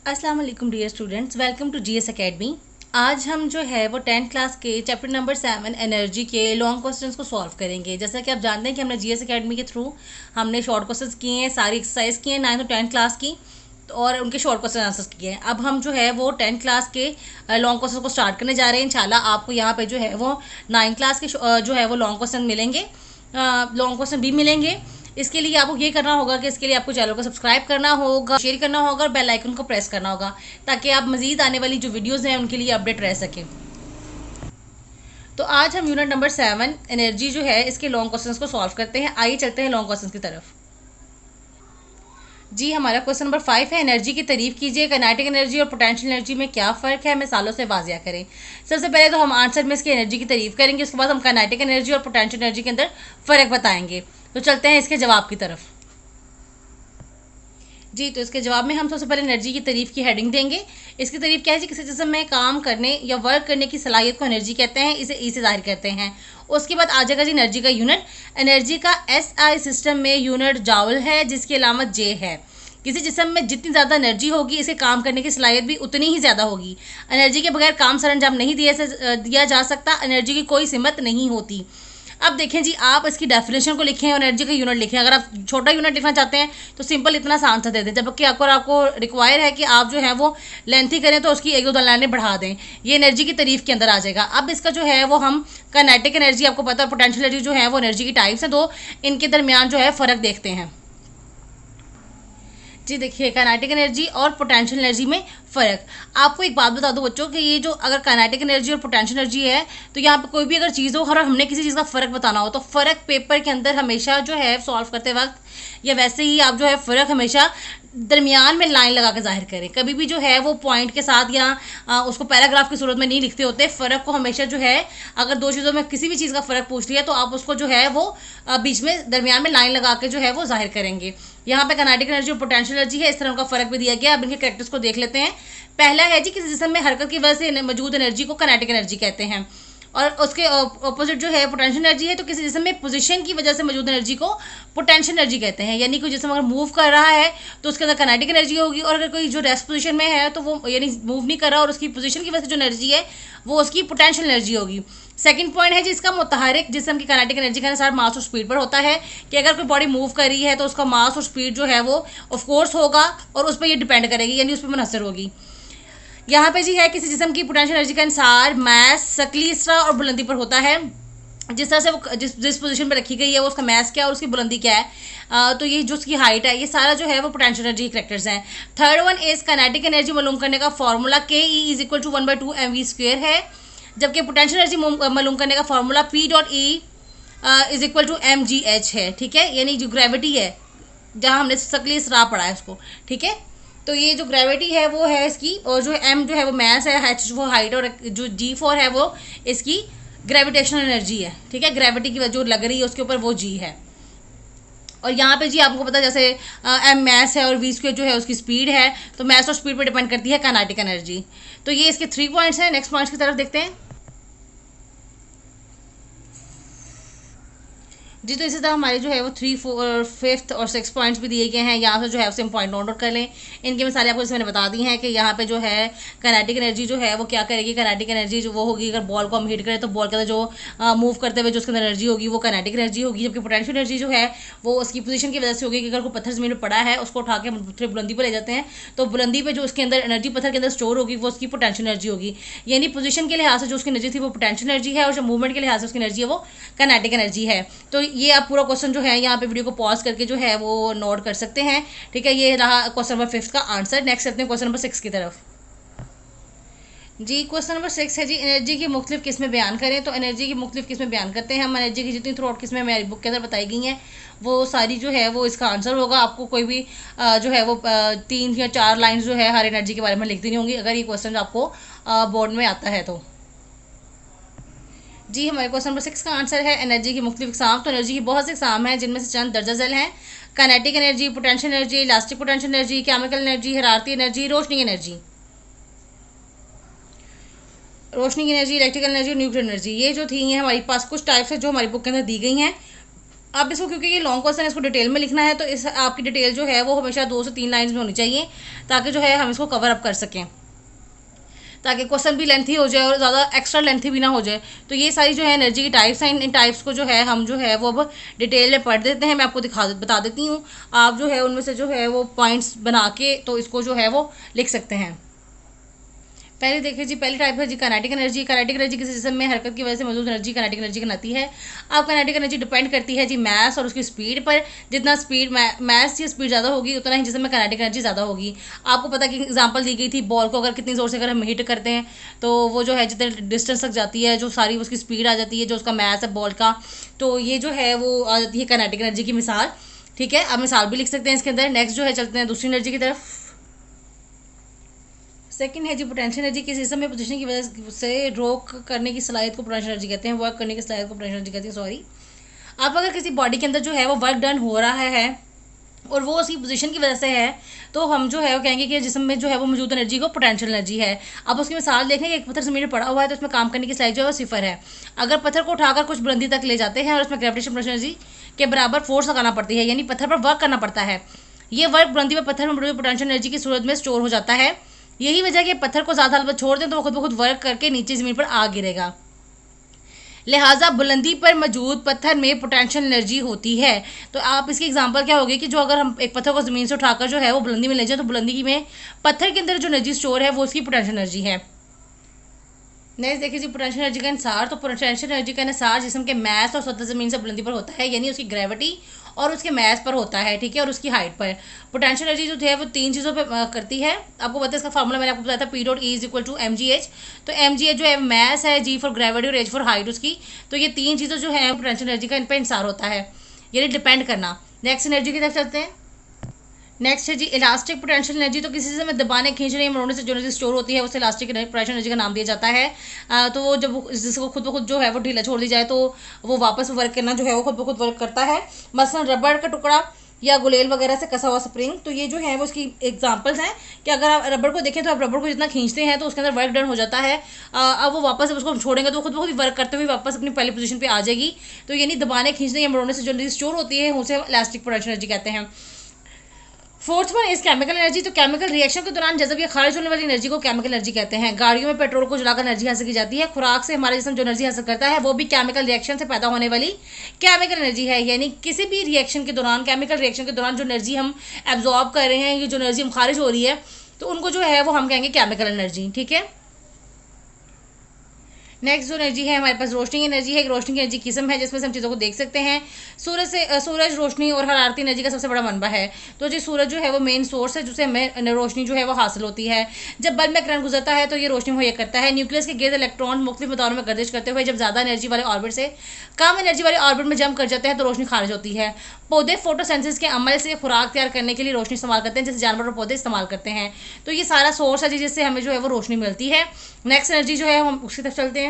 अस्सलाम वालेकुम dear students, welcome to GS academy. आज हम जो है वो 10th क्लास के चैप्टर नंबर 7 एनर्जी के लॉन्ग क्वेश्चंस को सॉल्व करेंगे। जैसा कि आप जानते हैं कि हमने जीएस एकेडमी के थ्रू हमने शॉर्ट क्वेश्चंस किए हैं, सारी एक्सरसाइज किए हैं 9th और 10th क्लास की, और उनके शॉर्ट क्वेश्चन आंसर्स किए हैं। अब हम जो है वो 10th क्लास के लॉन्ग क्वेश्चन को स्टार्ट करने जा रहे हैं। इंशाल्लाह आपको यहाँ पे जो है वो 9th क्लास के जो है वो लॉन्ग क्वेश्चन मिलेंगे, लॉन्ग क्वेश्चन भी मिलेंगे। इसके लिए आपको ये करना होगा कि इसके लिए आपको चैनल को सब्सक्राइब करना होगा, शेयर करना होगा और बेल आइकन को प्रेस करना होगा, ताकि आप मजीद आने वाली जो वीडियोस हैं उनके लिए अपडेट रह सकें। तो आज हम यूनिट नंबर 7 एनर्जी जो है इसके लॉन्ग क्वेश्चंस को सॉल्व करते हैं। आइए चलते हैं लॉन्ग क्वेश्चंस की तरफ। जी, हमारा क्वेश्चन नंबर 5 है, एनर्जी की तारीफ कीजिए। काइनेटिक एनर्जी और पोटेंशियल एनर्जी में क्या फ़र्क है, मिसालों से वाजिया करें। सबसे पहले तो हम आंसर में इसकी एनर्जी की तारीफ करेंगे, उसके बाद हम काइनेटिक एनर्जी और पोटेंशियल एनर्जी के अंदर फ़र्क बताएंगे। तो चलते हैं इसके जवाब की तरफ। जी, तो इसके जवाब में हम सबसे पहले एनर्जी की तारीफ की हेडिंग देंगे। इसकी तारीफ क्या है जी, किसी जिस्म में काम करने या वर्क करने की सलाहियत को एनर्जी कहते हैं, इसे ई से जाहिर करते हैं। उसके बाद आ जाएगा जी एनर्जी का यूनिट। एनर्जी का एसआई सिस्टम में यूनिट जाउल है, जिसकी अलामत जे है। किसी जिस्म में जितनी ज़्यादा एनर्जी होगी, इसे काम करने की सलाहियत भी उतनी ही ज़्यादा होगी। एनर्जी के बगैर काम सरंजाम नहीं दिया जा सकता। एनर्जी की कोई सीमत नहीं होती। अब देखें जी, आप इसकी डेफिनेशन को लिखें और एनर्जी का यूनिट लिखें। अगर आप छोटा यूनिट लिखना चाहते हैं तो सिंपल इतना सा आंसर दे दें, जबकि आपको रिक्वायर है कि आप जो है वो लेंथी करें तो उसकी एक दो लाइनें बढ़ा दें। ये एनर्जी की तारीफ के अंदर आ जाएगा। अब इसका जो है वो हम काइनेटिक एनर्जी, आपको पता है पोटेंशियल एनर्जी जो है वो एनर्जी की टाइप्स है दो, इनके दरमियान जो है फ़र्क देखते हैं। जी देखिए, काइनेटिक एनर्जी और पोटेंशियल एनर्जी में फ़र्क। आपको एक बात बता दूं बच्चों कि ये जो अगर काइनेटिक एनर्जी और पोटेंशियल एनर्जी है, तो यहाँ पे कोई भी अगर चीज़ हो और हमने किसी चीज़ का फ़र्क बताना हो, तो फ़र्क पेपर के अंदर हमेशा जो है सॉल्व करते वक्त, या वैसे ही आप जो है फ़र्क हमेशा दरमियान में लाइन लगा के जाहिर करें। कभी भी जो है वो पॉइंट के साथ या उसको पैराग्राफ की सूरत में नहीं लिखते होते। फ़र्क को हमेशा जो है, अगर दो चीज़ों में किसी भी चीज़ का फ़र्क पूछ लिया तो आप उसको जो है वो बीच में दरमियान में लाइन लगा के जो है वो जाहिर करेंगे। यहाँ पे काइनेटिक एनर्जी और पोटेंशियल एनर्जी है, इस तरह का फ़र्क भी दिया गया। अब इनके कैरेक्टर्स को देख लेते हैं। पहला है जी, किसी जिस्म में हरकत की वजह से मौजूद एनर्जी को काइनेटिक एनर्जी कहते हैं, और उसके ऑपोजिट जो है पोटेंशियल एनर्जी है। तो किसी जिस्म में पोजीशन की वजह से मौजूद एनर्जी को पोटेंशियल एनर्जी कहते हैं। यानी कोई जिस्म अगर मूव कर रहा है तो उसके अंदर काइनेटिक एनर्जी होगी, और अगर कोई जो रेस्ट पोजीशन में है तो वो यानी मूव नहीं कर रहा और उसकी पोजीशन की वजह से जो एनर्जी है वो उसकी पोटेंशियल एनर्जी होगी। सेकंड पॉइंट है जिसका मुतहरिक जिस्म की काइनेटिक एनर्जी के अनुसार मास और स्पीड पर होता है, कि अगर कोई बॉडी मूव कर रही है तो उसका मास और स्पीड जो है वो ऑफ कोर्स होगा और उस पर ये डिपेंड करेगी, यानी उस पर मुनहसर होगी। यहाँ पे जी है, किसी जिस्म की पोटेंशियल एनर्जी के अनुसार मास सकली स्ट्रा और बुलंदी पर होता है। जिस तरह से वो जिस पोजीशन पे रखी गई है वो उसका मास क्या है और उसकी बुलंदी क्या है। तो ये जो उसकी हाइट है, ये सारा जो है वो पोटेंशियल एनर्जी के करेक्टर्स हैं। Third one is kinetic energy मालूम करने का फॉर्मूला के ई इज इक्वल टू 1/2 mv² है, जबकि पोटेंशियल एनर्जी मालूम करने का formula P dot E is equal to mgh है। ठीक है, यानी जो ग्रेविटी है, जहाँ हमने सकली स्ट्रा पढ़ा है उसको। ठीक है, तो ये जो ग्रेविटी है वो है इसकी, और जो एम जो है वो मास है, एच वो हाइट, और जो G4 है वो इसकी ग्रेविटेशनल एनर्जी है। ठीक है, ग्रेविटी की वजह जो लग रही है उसके ऊपर वो G है। और यहाँ पे जी आपको पता है जैसे एम मैस है और v² जो है उसकी स्पीड है, तो मैस और स्पीड पर डिपेंड करती है काइनेटिक एनर्जी। तो ये इसके 3 पॉइंट्स हैं। नेक्स्ट पॉइंट्स की तरफ देखते हैं। जी, तो इसी तरह हमारे जो है वो 3, 4, 5th और 6 पॉइंट्स भी दिए गए हैं। यहाँ से जो है सेम पॉइंट नोट कर लें। इनके मिसालें आपको जैसे मैंने बता दी हैं कि यहाँ पे जो है काइनेटिक एनर्जी जो है वो क्या करेगी। काइनेटिक एनर्जी जो वो होगी, अगर बॉल को हम हिट करें तो बॉल के अंदर जो मूव करते हुए जो उसके अंदर एनर्जी होगी वो काइनेटिक एनर्जी होगी, जबकि पोटेंशियल एनर्जी जो है वो उसकी पोजीशन की वजह से होगी कि अगर कोई पत्थर जमीन में पड़ा है उसको उठा के हम थोड़ी बुलंदी पर ले जाते हैं, तो बुलंदी पर जो उसके अंदर एनर्जी पत्थर के अंदर स्टोर होगी वो उसकी पोटेंशियल एनर्जी होगी। यानी पोजीशन के लिहाज से जो उसकी एनर्जी थी वो पोटेंशियल एनर्जी है, और जो मूवमेंट के लिहाज से उसकी एनर्जी है वो काइनेटिक एनर्जी है। तो ये आप पूरा क्वेश्चन जो है यहाँ पे वीडियो को पॉज करके जो है वो नोट कर सकते हैं। ठीक है, ये रहा क्वेश्चन नंबर 5 का आंसर। नेक्स्ट चलते हैं क्वेश्चन नंबर 6 की तरफ। जी, क्वेश्चन नंबर 6 है जी, एनर्जी की मुख्तलिफ किस्में बयान करें। तो एनर्जी की मुख्तलिफ किस्में बयान करते हैं हम। एनर्जी की जितनी थ्रू आउट किस्में हमारी बुक के अंदर बताई गई हैं वो सारी जो है वो इसका आंसर होगा। आपको कोई भी जो है वो 3 या 4 लाइन जो है हर एनर्जी के बारे में लिख देनी होंगी, अगर ये क्वेश्चन आपको बोर्ड में आता है तो। जी, हमारे क्वेश्चन नंबर 6 का आंसर है एनर्जी की मुख्तलिफ इकसाम। तो एनर्जी की बहुत से इकसाम हैं, जिनमें से चंद दर्जा झैल हैं। Kinetic energy, potential energy, elastic potential energy, chemical energy, हरारती एनर्जी, रोशनी की energy, electrical energy, nuclear energy. ये जो थी हैं हमारे पास कुछ टाइप्स है जो हमारी बुक के अंदर दी गई हैं। आप इसको, क्योंकि ये लॉन्ग क्वेश्चन है, इसको डिटेल में लिखना है, तो इस आपकी डिटेल जो है वो हमेशा 2 से 3 लाइन्स में होनी चाहिए, ताकि जो है हम इसको कवर अप कर सकें, ताकि क्वेश्चन भी लेंथी हो जाए और ज़्यादा एक्स्ट्रा लेंथी भी ना हो जाए। तो ये सारी जो है एनर्जी की टाइप्स हैं, इन टाइप्स को जो है हम जो है वो अब डिटेल में पढ़ देते हैं। मैं आपको बता देती हूँ, आप जो है उनमें से जो है वो पॉइंट्स बना के तो इसको जो है वो लिख सकते हैं। पहले देखिए जी, पहली टाइप है जी काइनेटिक एनर्जी। काइनेटिक एनर्जी किसी जिस्म में हरकत की वजह से मौजूद एनर्जी काइनेटिक एनर्जी कहलाती है। अब काइनेटिक एनर्जी डिपेंड करती है जी मैस और उसकी स्पीड पर। जितना स्पीड मैस या स्पीड ज़्यादा होगी, उतना ही जिस्म में काइनेटिक एनर्जी ज़्यादा होगी। आपको पता कि एग्जांपल दी गई थी, बॉल को अगर कितनी ज़ोर से अगर हम हिट करते हैं तो वो जो है जितने डिस्टेंस तक जाती है, जो सारी उसकी स्पीड आ जाती है, जो उसका मैस है बॉल का, तो ये जो है वो आ जाती है काइनेटिक एनर्जी की मिसाल। ठीक है, अब मिसाल भी लिख सकते हैं इसके अंदर। नेक्स्ट जो है चलते हैं दूसरी एनर्जी की तरफ। सेकंड है जी पोटेंशियल एनर्जी। किसी सिस्टम में पोजीशन की वजह से रोक करने की सलाहियत को पोटेंशियल एनर्जी कहते हैं, वर्क करने की सलाहियत को पोटेंशियल एनर्जी कहते हैं, सॉरी। अब अगर किसी बॉडी के अंदर जो है वो वर्क डन हो रहा है और वो उसकी पोजीशन की वजह से है, तो हम जो है वो कहेंगे कि जिसम में जो है वो मौजूद एनर्जी को पोटेंशियल एनर्जी है। अब उसकी मिसाल देखें कि एक पत्थर जमीन में पड़ा हुआ है, तो उसमें काम करने की सलाहियत जो है वो 0 है। अगर पत्थर को उठाकर कुछ बुलंदी तक ले जाते हैं और उसमें ग्रेविटेशन पोटेंशियल एनर्जी के बराबर फोर्स लगाना पड़ती है, यानी पत्थर पर वर्क करना पड़ता है। ये वर्क बुलंदी पर पत्थर में मौजूद पोटेंशियल एनर्जी की सूरत में स्टोर हो जाता है। यही वजह है कि पत्थर को ज़्यादा हालत छोड़ दें तो वो खुद ब खुद वर्क करके नीचे ज़मीन पर आ गिरेगा। लिहाजा बुलंदी पर मौजूद पत्थर में पोटेंशियल एनर्जी होती है। तो आप इसकी एग्जांपल क्या होगी कि जो अगर हम एक पत्थर को ज़मीन से उठाकर जो है वो बुलंदी में ले जाए, तो बुलंदी में पत्थर के अंदर जो एनर्जी स्टोर है वो उसकी पोटेंशियल एनर्जी है। नेक्स्ट देखिए जी पोटेंशियल एनर्जी का इंसार। तो पोटेंशियल एनर्जी का इंसार जिस्म के मैस और सतह ज़मीन से बुलंदी पर होता है, यानी उसकी ग्रेविटी और उसके मैस पर होता है, ठीक है, और उसकी हाइट पर। पोटेंशियल एनर्जी जो है वो 3 चीज़ों पे करती है। आपको पता है इसका फार्मूला मैंने आपको बताया था, P dot E is equal to M G H. तो एम जी एच जो है मैस है, जी फॉर ग्रेविटी और एच फॉर हाइट उसकी। तो ये 3 चीज़ें जो है पोटेंशियल एनर्जी का इन पर इंसार होता है, यानी डिपेंड करना। नेक्स्ट एनर्जी की तरफ चलते हैं। नेक्स्ट है जी इलास्टिक पोटेंशियल एनर्जी। तो किसी से में दबाने, खींचने या मोड़ने से जो एनर्जी स्टोर होती है उसे इलास्टिक पोटेंशियल एनर्जी का नाम दिया जाता है। तो वो जब जिसको खुद ब खुद जो है वो ढीला छोड़ दी जाए तो वो वापस वर्क करना जो है वो खुद ब खुद वर्क करता है। मसलन रबड़ का टुकड़ा या गुलेल वगैरह से कसा हुआ स्प्रिंग। तो ये जो है वो इसकी एग्जांपल्स हैं कि अगर आप रबड़ को देखें तो आप रबड़ को जितना खींचते हैं तो उसके अंदर वर्क डन हो जाता है। अब वो वापस उसको छोड़ेंगे तो वो खुद ब खुद वर्क करते हुए वापस अपनी पहली पोजीशन पे आ जाएगी। तो यानी दबाने, खींचने या मोड़ने से जो एनर्जी स्टोर होती है उसे इलास्टिक पोटेंशियल एनर्जी कहते हैं। Fourth one is chemical energy. तो केमिकल रिएक्शन के दौरान जब या खारिज होने वाली एनर्जी को केमिकल एनर्जी कहते हैं। गाड़ियों में पेट्रोल को जलाकर एनर्जी हासिल की जाती है। खुराक से हमारा जिस्म जो एनर्जी हासिल करता है वो भी केमिकल रिएक्शन से पैदा होने वाली केमिकल एनर्जी है। यानी किसी भी रिएक्शन के दौरान, केमिकल रिएक्शन के दौरान जो एनर्जी हम एब्जॉर्ब कर रहे हैं, ये जो एनर्जी हम खारिज हो रही है, तो उनको जो है वो हम कहेंगे केमिकल एनर्जी, ठीक है। नेक्स्ट जो एनर्जी है हमारे पास रोशनी की एनर्जी है। एक रोशनी की एनर्जी किस्म है जिसमें से हम चीज़ों को देख सकते हैं। सूरज रोशनी और हरारती एनर्जी का सबसे बड़ा मनबा है। तो जी सूरज जो है वो मेन सोर्स है जिससे हमें रोशनी जो है वो हासिल होती है। जब बल्ब में करंट गुजरता है तो ये रोशनी मुहैया करता है। न्यूक्लियस के गिर्द इलेक्ट्रॉन मुख्तलिफ मदारों में गर्दिश करते हुए जब ज़्यादा एनर्जी वाले ऑर्बिट से कम एनर्जी वाले ऑर्बिट में जम कर जाते हैं तो रोशनी खारिज होती है। पौधे फोटोसेंसिस के अमल से खुराक तैयार करने के लिए रोशनी इस्तेमाल करते हैं, जैसे जानवर और पौधे इस्तेमाल करते हैं। तो ये सारा सोर्स है जिससे हमें जो है वो रोशनी मिलती है। नेक्स्ट एनर्जी जो है हम उसकी तरफ चलते हैं।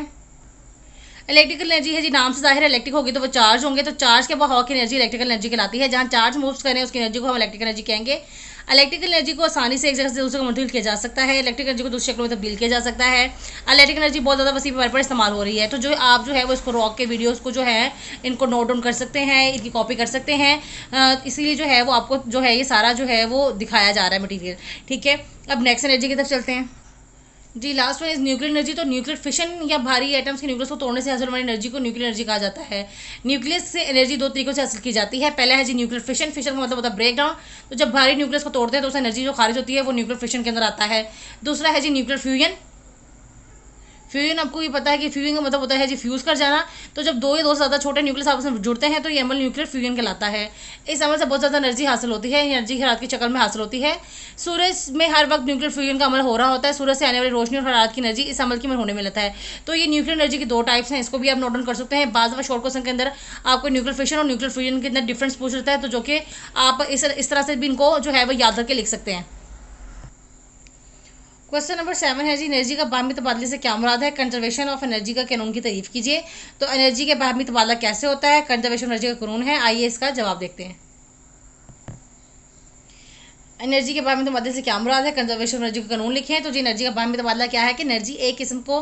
इलेक्ट्रिकल एनर्जी है जी, नाम से जाहिर है इलेक्ट्रिक होगी तो वो चार्ज होंगे, तो चार्ज के बहाव की एनर्जी इलेक्ट्रिकल एनर्जी कहलाती है। जहाँ चार्ज मूव्स करें उसकी एनर्जी को हम इलेक्ट्रिकल एनर्जी कहेंगे। इलेक्ट्रिकल एनर्जी को आसानी से एक जगह से दूसरे को मुंतकिल किया जा सकता है। इलेक्ट्रिक एनर्जी को दूसरी शक्लों में तब्दील किया जा सकता है। इलेक्ट्रिक एनर्जी बहुत ज़्यादा वसी पैमाने पर इस्तेमाल हो रही है। तो जो आप जो है वो इसको रॉक के वीडियोज़ को जो है इनको नोट डाउन कर सकते हैं, इनकी कॉपी कर सकते हैं। इसीलिए जो है वो आपको जो है ये सारा जो है वो दिखाया जा रहा है मटीरियल, ठीक है। अब नेक्स्ट एनर्जी की तरफ चलते हैं जी। Last one is nuclear energy. तो न्यूक्लियर फिशन या भारी एटम्स के न्यूक्लियस को तोड़ने से हासिल होने वाली एनर्जी को न्यूक्लियर एनर्जी कहा जाता है। न्यूक्लियस से एनर्जी 2 तरीकों से हासिल की जाती है। पहला है जी न्यूक्लियर फिशन। फिशन का मतलब होता है ब्रेक डाउन। तो जब भारी न्यूक्लियस को तोड़ते हैं तो उस एनर्जी जो खारिज होती है वो न्यूक्लियर फिशन के अंदर आता है। दूसरा है जी न्यूक्लियर फ्यूजन। फ्यूजन आपको ये पता है कि फ्यूजन का मतलब होता है जी फ्यूज़ कर जाना। तो जब 2 या 2 से ज़्यादा छोटे न्यूक्लियस आपस में जुड़ते हैं तो ये अमल न्यूक्लियर फ्यूजन कहलाता है। इस अमल से बहुत ज़्यादा एनर्जी हासिल होती है, एनर्जी हरारत की शक्ल में हासिल होती है। सूरज में हर वक्त न्यूक्लियर फ्यूजन का अमल हो रहा होता है। सूरज से आने वाली रोशनी और हरारत की एनर्जी इस अमल की में होने में लगता है। तो ये न्यूक्लियर एनर्जी की 2 टाइप्स हैं, इसको भी आप नोट डाउन कर सकते हैं। बाद में शॉर्ट क्वेश्चन के अंदर आपको न्यूक्लियर फिशन और न्यूक्लियर फ्यूजन के अंदर डिफरेंस पूछ लेता है, तो जो कि आप इस तरह से भी इनको जो है वो याद करके लिख सकते हैं। क्वेश्चन नंबर 7 है जी एनर्जी का बाहमी तबादले से क्या मुराद है। कंजर्वेशन ऑफ एनर्जी का कानून की तारीफ कीजिए। तो एनर्जी के बाहमी तबादला कैसे होता है, कंजर्वेशन एनर्जी का कानून है। आइए इसका जवाब देखते हैं। एनर्जी के बाहमी तबादले से क्या मुराद है, कंजर्वेशन एनर्जी का कानून लिखें। तो जी एनर्जी का बाहमी तबादला क्या है कि एनर्जी एक किस्म को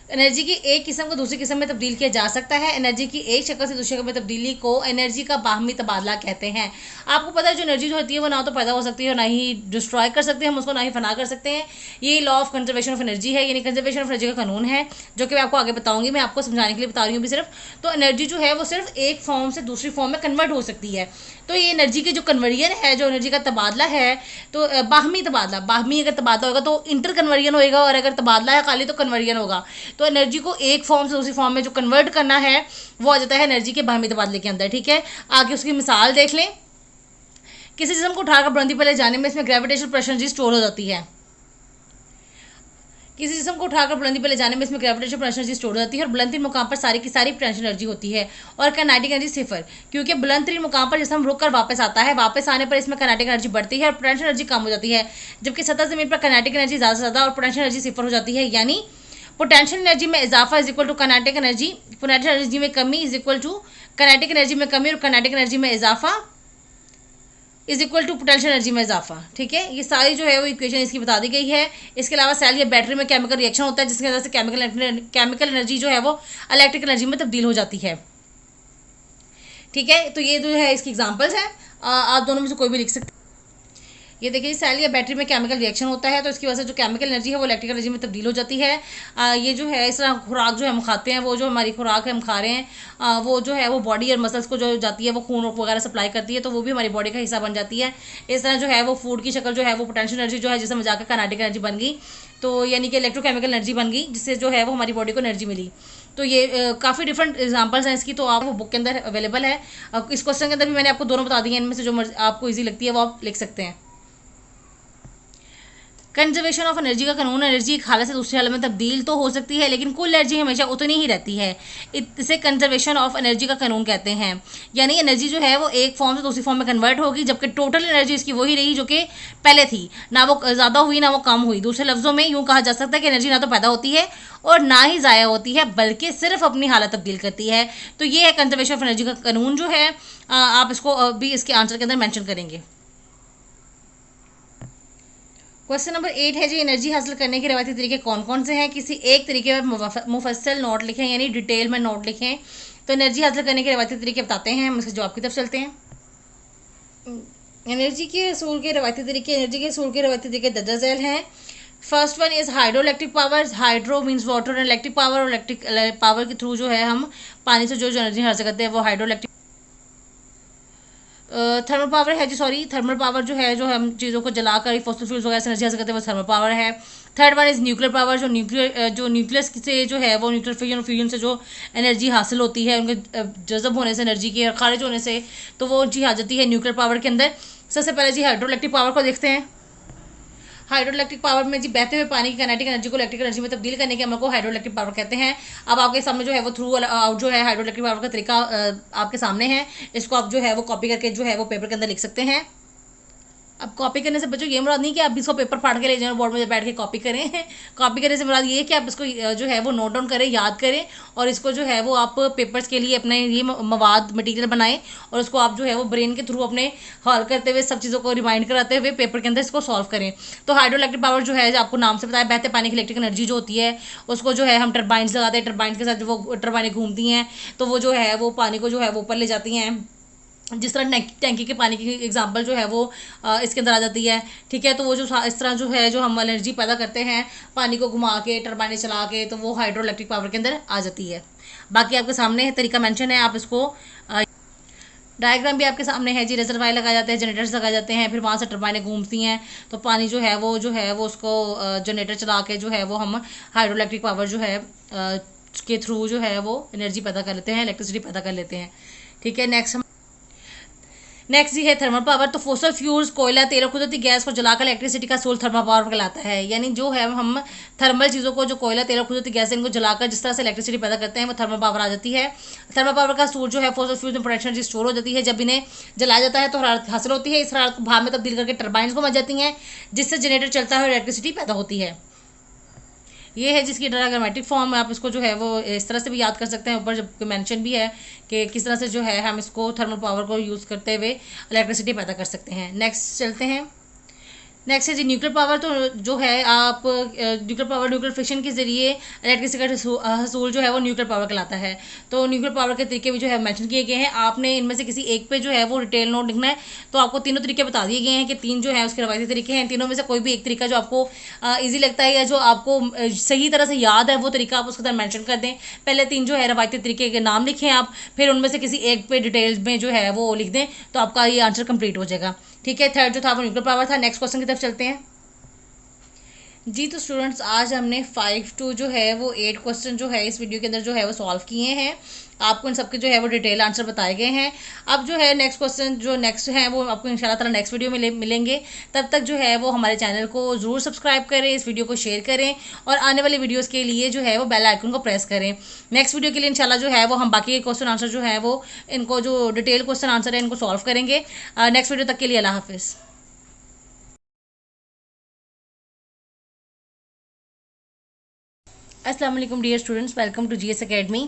एनर्जी की एक किस्म को दूसरी किस्म में तब्दील किया जा सकता है। एनर्जी की एक शक्ल से दूसरी शक्ल में तब्दीली को एनर्जी का बाहमी तबादला कहते हैं। आपको पता है जो एनर्जी जो होती है वो ना तो पैदा हो सकती है और ना ही डिस्ट्रॉय कर सकते हैं हम उसको, ना ही फना कर सकते हैं। ये law of conservation of energy है, यानी कंजर्वेशन ऑफ एनर्जी का कानून है, जो कि मैं आपको आगे बताऊंगी। मैं आपको समझाने के लिए बता रही हूँ भी सिर्फ। तो एनर्जी जो है वो सिर्फ एक फॉर्म से दूसरी फॉर्म में कन्वर्ट हो सकती है। तो ये एनर्जी के जो कन्वर्जन है, जो एनर्जी का तबादला है, तो बाहमी तबादला, बाहमी अगर तबादला होगा तो इंटर कन्वर्जन होएगा, और अगर तबादला है खाली तो कन्वर्जन होगा। तो एनर्जी को एक फॉर्म से दूसरी फॉर्म में जो कन्वर्ट करना है वो आ जाता है एनर्जी के बाहमी तबादले के अंदर। ठीक है, आगे उसकी मिसाल देख लें। किसी जिस्म को उठाकर बुलंदी पर ले जाने में इसमें ग्रेविटेशनल प्रेशर एनर्जी स्टोर हो जाती है। किसी जिस्म को उठाकर बुलंदी पर ले जाने में इसमें ग्रेविटेशनल पोटेंशियल एनर्जी स्टोर हो जाती है और बुलंद मुकाम पर सारी की सारी पोटेंशियल एनर्जी होती है और काइनेटिक एनर्जी सिफर, क्योंकि बुलंद मुकाम पर जिस्म रुक कर वापस आता है, वापस आने पर इसमें काइनेटिक एनर्जी बढ़ती है और पोटेंशियल एनर्जी कम हो जाती है, जबकि सतह जमीन पर काइनेटिक एनर्जी ज़्यादा से ज़्यादा और पोटेंशियल एनर्जी सिफर हो जाती है। यानी पोटेंशियल एनर्जी में इजाफा is equal to kinetic energy, potential energy में कमी is equal to kinetic energy में कमी और काइनेटिक एनर्जी में इजाफा is equal to potential energy में इजाफा। ठीक है, ये सारी जो है वो इक्वेशन इसकी बता दी गई है। इसके अलावा सेल या बैटरी में केमिकल रिएक्शन होता है जिसकी वजह से केमिकल एनर्जी जो है वो इलेक्ट्रिक एनर्जी में तब्दील हो जाती है। ठीक है, तो ये जो है इसकी एग्जांपल्स हैं, आप दोनों में से कोई भी लिख सकते हैं। ये देखिए, सेल या बैटरी में केमिकल रिएक्शन होता है तो इसकी वजह से जो केमिकल एनर्जी है वो इलेक्ट्रिकल एनर्जी में तब्दील हो जाती है। ये जो है इस तरह खुराक जो हम खाते हैं, वो जो हमारी खुराक है हम खा रहे हैं, वो जो है वो बॉडी और मसल्स को जो जाती है वो खून वगैरह सप्लाई करती है, तो वो भी हमारी बॉडी का हिस्सा बन जाती है। इस तरह जो है वो फूड की शक्ल जो है वो पोटेंशियल एनर्जी जो है जिसमें जाकर काइनेटिक एनर्जी बन गई, तो यानी कि इलेक्ट्रोकेमिकल एनर्जी बन गई, जिससे जो है वो हमारी बॉडी को एनर्जी मिली। तो ये काफ़ी डिफरेंट एग्जांपल्स हैं इसकी, तो आप वो बुक के अंदर अवेलेबल है। इस क्वेश्चन के अंदर भी मैंने आपको दोनों बता दी हैं, इनमें से जो आपको ईजी लगती है वो आप लिख सकते हैं। कंजर्वेशन ऑफ एनर्जी का कानून, एनर्जी एक हालत से दूसरी हालत में तब्दील तो हो सकती है लेकिन कुल एनर्जी हमेशा उतनी ही रहती है। इसे कंजर्वेशन ऑफ एनर्जी का कानून कहते हैं। यानी एनर्जी जो है वो एक फॉर्म से दूसरी फॉर्म में कन्वर्ट होगी, जबकि टोटल एनर्जी इसकी वही रही जो कि पहले थी, ना वो ज़्यादा हुई ना वो कम हुई। दूसरे लफ्ज़ों में यूँ कहा जा सकता है कि एनर्जी ना तो पैदा होती है और ना ही ज़ाया होती है, बल्कि सिर्फ अपनी हालत तब्दील करती है। तो ये है कंजर्वेशन ऑफ एनर्जी का कानून जो है, आप इसको भी इसके आंसर के अंदर मैंशन करेंगे। क्वेश्चन नंबर 8 है जी, एनर्जी हासिल करने के रवायती तरीके कौन कौन से हैं? किसी एक तरीके पर मुफस्सल नोट लिखें, यानी डिटेल में नोट लिखें। तो एनर्जी हासिल करने के रवायती तरीके बताते हैं, हम इसके जवाब की तरफ चलते हैं। एनर्जी के असूल के रवायती तरीके, एनर्जी के असूल के रवायती तरीके दर्ज झैल हैं। First one is hydro electric power. Hydro means water और इलेक्ट्रिक पावर, और इलेक्ट्रिक पावर के थ्रू जो है हम पानी से जो एनर्जी हासिल करते हैं वो हाइड्रो इलेक्ट्रिक। थर्मल पावर है जी, सॉरी, थर्मल पावर जो है जो हम चीज़ों को जलाकर फॉसिल फ्यूल्स वगैरह से एनर्जी हासिल करते हैं वो थर्मल पावर है। Third one is nuclear power. जो न्यूक्लियस से जो है वो न्यूक्लियर फिजन और फ्यूजन से जो एनर्जी हासिल होती है उनके जज़ब होने से एनर्जी की और खारिज होने से, तो वो एनर्जी आ जाती है न्यूक्लियर पावर के अंदर। सबसे पहले जी हाइड्रो इलेक्ट्रिक पावर को देखते हैं। हाइड्रो इलेक्ट्रिक पावर में जी बहते हुए पानी की काइनेटिक एनर्जी को इलेक्ट्रिक एनर्जी में तब्दील करने के अमल को हाइड्रो इलेक्ट्रिक पावर कहते हैं। अब आपके सामने जो है वो थ्रू आउट जो है हाइड्रो इलेक्ट्रिक पावर का तरीका आपके सामने है। इसको आप जो है वो कॉपी करके जो है वो पेपर के अंदर लिख सकते हैं। अब कॉपी करने से बच्चों ये मुराद नहीं कि आप इसको पेपर फाड़ के ले जाएं बोर्ड में बैठ के कॉपी करें। कॉपी करने से मुराद ये है कि आप इसको जो है वो नोट डाउन करें, याद करें, और इसको जो है वो आप पेपर्स के लिए अपने ये मवाद मटेरियल बनाएं और उसको आप जो है वो ब्रेन के थ्रू अपने हॉल करते हुए सब चीज़ों को रिमाइंड कराते हुए पेपर के अंदर इसको सॉल्व करें। तो हाइड्रो इलेक्ट्रिक पावर जो है आपको नाम से बताया, बहते पानी की इलेक्ट्रिक एनर्जी जो होती है उसको जो है हम टर्बाइंस लगाते हैं, टर्बाइंस के साथ जो वो टर्बाइनें घूमती हैं तो वो जो है वो पानी को जो है वो ऊपर ले जाती हैं। जिस तरह टैंकी के पानी की एग्जांपल जो है वो इसके अंदर आ जाती है। ठीक है, तो वो जो इस तरह जो है जो हम एनर्जी पैदा करते हैं पानी को घुमा के टरबाइनें चला के, तो वो हाइड्रो इलेक्ट्रिक पावर के अंदर आ जाती है। बाकी आपके सामने तरीका मेंशन है, आप इसको डायग्राम भी आपके सामने है जी। रिजर्वायर लगाए जाते हैं, जनरेटर्स लगाए जाते हैं, फिर वहाँ से टरबाइनें घूमती हैं तो पानी जो है वो उसको जनरेटर चला के जो है वो हम हाइड्रो इलेक्ट्रिक पावर जो है के थ्रू जो है वो एनर्जी पैदा कर लेते हैं, इलेक्ट्रिसिटी पैदा कर लेते हैं। ठीक है, नेक्स्ट है थर्मल पावर। तो फोसल फ्यूल्स, कोयला, तेल और कुदरती गैस को जलाकर इलेक्ट्रिसिटी का सोर्स थर्मल पावर कहलाता है। यानी जो है हम थर्मल चीज़ों को, जो कोयला, तेल और कुदरती गैस है, इनको जलाकर जिस तरह से इलेक्ट्रिसिटी पैदा करते हैं वो थर्मल पावर आ जाती है। थर्मल पावर का सोर्स जो है फोसल फ्यूल्स में पोटेंशियल एनर्जी स्टोर हो जाती है। जब इन्हें जलाया जाता है तो हरारत हासिल होती है, इस हरारत को भाप में तब्दील करके टर्बाइंस को मच जाती हैं जिससे जनरेटर चलता है और इलेक्ट्रिसिटी पैदा होती है। ये है जिसकी डायग्रामेटिक फॉर्म है, आप इसको जो है वो इस तरह से भी याद कर सकते हैं। ऊपर जब मेंशन भी है कि किस तरह से जो है हम इसको थर्मल पावर को यूज़ करते हुए इलेक्ट्रिसिटी पैदा कर सकते हैं। नेक्स्ट चलते हैं। नेक्स्ट है जी न्यूक्लियर पावर। तो जो है आप न्यूक्लियर पावर न्यूक्लियर फिशन के जरिए इलेक्ट्रिसिटी का हसूल जो है वो न्यूक्लियर पावर कहलाता है। तो न्यूक्लियर पावर के तरीके भी जो है मेंशन किए गए हैं। आपने इनमें से किसी एक पे जो है वो डिटेल नोट लिखना है। तो आपको तीनों तरीके बता दिए गए हैं कि तीन जो है उसके रवायती तरीके हैं। तीनों में से कोई भी एक तरीका जो आपको ईजी लगता है या जो आपको सही तरह से याद है वो तरीका आप उसके अंदर मैंशन कर दें। पहले तीन जो है रवायती तरीके के नाम लिखें आप, फिर उनमें से किसी एक पे डिटेल्स में जो है वो लिख दें, तो आपका ये आंसर कंप्लीट हो जाएगा। ठीक है, थर्ड जो था वो न्यूक्लियर पावर था। नेक्स्ट क्वेश्चन की तरफ चलते हैं जी। तो स्टूडेंट्स आज हमने 5 to जो है वो 8 क्वेश्चन जो है इस वीडियो के अंदर जो है वो सॉल्व किए हैं। आपको इन सबके जो है वो डिटेल आंसर बताए गए हैं। अब जो है नेक्स्ट क्वेश्चन जो नेक्स्ट है वो आपको इंशाल्लाह ताला नेक्स्ट वीडियो में मिलेंगे। तब तक जो है वो हमारे चैनल को ज़रूर सब्सक्राइब करें, इस वीडियो को शेयर करें और आने वाली वीडियोज़ के लिए जो है वो बेल आइकन को प्रेस करें। नेक्स्ट वीडियो के लिए इंशाल्लाह जो है वो हम बाकी के क्वेश्चन आंसर जो है वो इनको जो डिटेल क्वेश्चन आंसर है इनको सॉल्व करेंगे। नेक्स्ट वीडियो तक के लिए अल्लाह हाफिज़। अस्सलाम वालेकुम dear students, welcome to GS academy.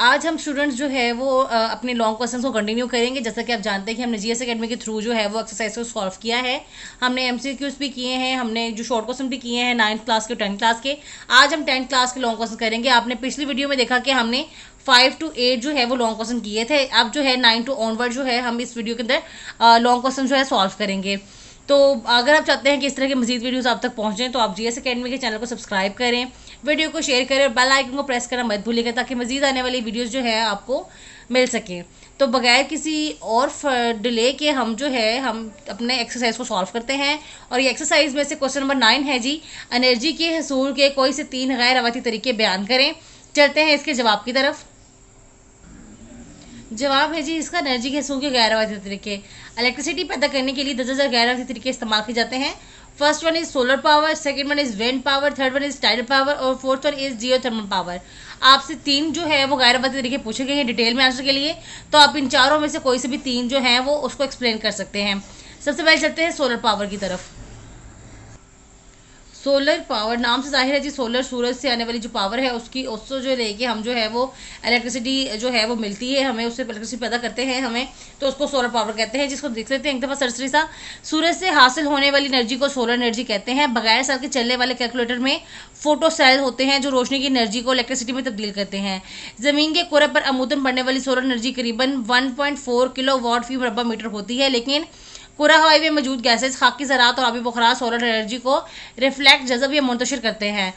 आज हम स्टूडेंट्स जो है वो अपने लॉन्ग क्वेश्चंस को कंटिन्यू करेंगे। जैसा कि आप जानते हैं कि हमने जीएस एकेडमी के थ्रू जो है वो एक्सरसाइज को सॉल्व किया है। हमने एमसीक्यूज भी किए हैं, हमने जो शॉर्ट क्वेश्चन भी किए हैं 9th क्लास के 10th क्लास के। आज हम 10th क्लास के लॉन्ग क्वेश्चन करेंगे। आपने पिछली वीडियो में देखा कि हमने 5 to 8 जो है वो लॉन्ग क्वेश्चन किए थे। अब जो है 9 to ऑनवर्ड जो है हम इस वीडियो के अंदर लॉन्ग क्वेश्चन जो है सॉल्व करेंगे। तो अगर आप चाहते हैं कि इस तरह के मजीद वीडियोस आप तक पहुंचें तो आप जीएस एकेडमी के चैनल को सब्सक्राइब करें, वीडियो को शेयर करें और बेल आइकन को प्रेस करना मत भूलिएगा ताकि मजीद आने वाली वीडियोस जो है आपको मिल सके। तो बगैर किसी और डिले के हम जो है हम अपने एक्सरसाइज को सॉल्व करते हैं। और ये एक्सरसाइज में से क्वेश्चन नंबर 9 है जी, एनर्जी के हसूल के कोई से 3 गैर रवायती तरीके बयान करें। चलते हैं इसके जवाब की तरफ। जवाब है जी इसका एनर्जी के हसूल के गैर रवायती तरीके। इलेक्ट्रिसिटी पैदा करने के लिए 10,000 गैर रवायती तरीके इस्तेमाल किए जाते हैं। First one is solar power, second one is wind power, third one is tidal power और fourth one is geothermal power. आपसे 3 जो है वो गैर रवायती तरीके पूछे गए हैं डिटेल में आंसर के लिए। तो आप इन चारों में से कोई से भी 3 जो हैं वो उसको एक्सप्लेन कर सकते हैं। सबसे पहले चलते हैं सोलर पावर की तरफ। सोलर पावर नाम से जाहिर है जी, सोलर सूरज से आने वाली जो पावर है उसको जो लेके हम जो है वो इलेक्ट्रिसिटी जो है वो मिलती है हमें, उससे इलेक्ट्रिसिटी पैदा करते हैं हमें, तो उसको सोलर पावर कहते हैं। जिसको देख लेते हैं एक दफ़ा सरसरी सा। सूरज से हासिल होने वाली एनर्जी को सोलर एनर्जी कहते हैं। बगैर सेल के चलने वाले कैलकुलेटर में फोटो सेल होते हैं जो रोशनी की एनर्जी को इलेक्ट्रिसिटी में तब्दील करते हैं। ज़मीन के कोरे पर अमूमन बढ़ने वाली सोलर एनर्जी करीबन 1.4 किलो वाट फी मुरबा मीटर होती है, लेकिन कोरा हवाई में मौजूद गैसेज, खाकी ज़रात और आबी बुखारा सोलर एनर्जी को रिफ्लेक्ट जज़ब या मुंतशिर करते हैं।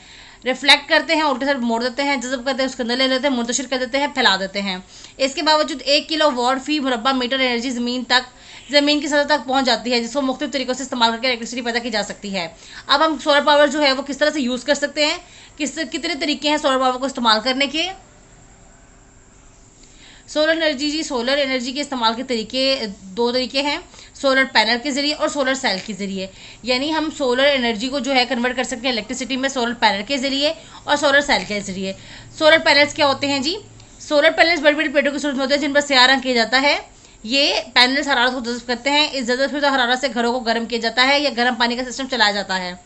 रिफ्लेक्ट करते हैं, उल्टे तरफ मोड़ देते हैं, जज़ब करते हैं उसके अंदर ले लेते हैं, मुंतशिर कर देते हैं, फैला देते हैं। इसके बावजूद 1 किलो वाट फी मुरबा मीटर एनर्जी ज़मीन की सतह तक पहुंच जाती है, जिसको मुख्तलिफ तरीकों से इस्तेमाल करके इलेक्ट्रिसिटी पैदा की जा सकती है। अब हम सोलर पावर जो है वो किस तरह से यूज़ कर सकते हैं, कितने तरीके हैं सोलर पावर को इस्तेमाल करने के। सोलर एनर्जी के इस्तेमाल के दो तरीके हैं, सोलर पैनल के ज़रिए और सोलर सेल के ज़रिए। यानी हम सोलर एनर्जी को जो है कन्वर्ट कर सकते हैं इलेक्ट्रिसिटी में सोलर पैनल के ज़रिए और सोलर सेल के ज़रिए। सोलर पैनल्स क्या होते हैं जी? सोलर पैनल्स बड़ी बड़ी प्लेटों की सूरत में होते हैं जिन पर स्याह किया जाता है। ये पैनल्स हरारत को जज़्ब करते हैं। इस जज़्ब हरारत से घरों को गर्म किया जाता है या गर्म पानी का सिस्टम चलाया जाता है।